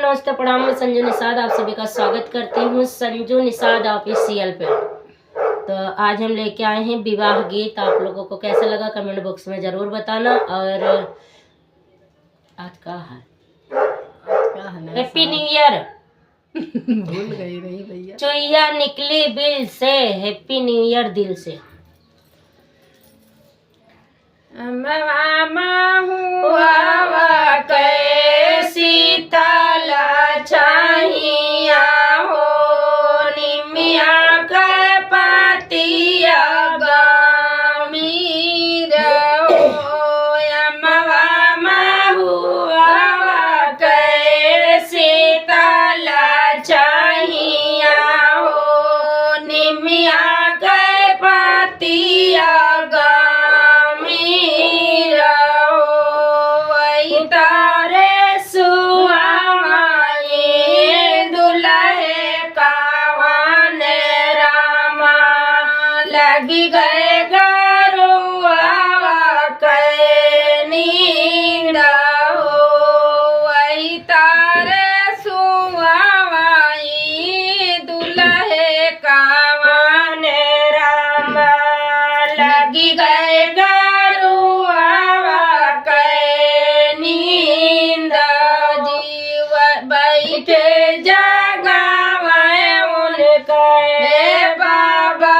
नमस्ते प्रणाम, मैं संजू निषाद आप सभी का स्वागत करती हूँ संजू निषाद ऑफिशियल पे। तो आज हम लेके आए हैं विवाह गीत। आप लोगों को कैसा लगा कमेंट बॉक्स में ज़रूर बताना। और आज का है हैप्पी न्यू ईयर। भूल गई रही भैया। चुईया निकली बिल से, हैप्पी न्यू ईयर दिल से। मामा हुआ कैसी ताला चाहिया हो, निमिया के पतिया गमीर हो। मामा हुआ कैसी ताला चाहिया हो, निमिया के पतिया लगी गए गरुआ के नींद हो, वही तारे सुआवाई दुल्हे कावन रामा। लगी गए गरुआ के नींद, जीव बैठे जगावे उनके बाबा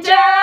जा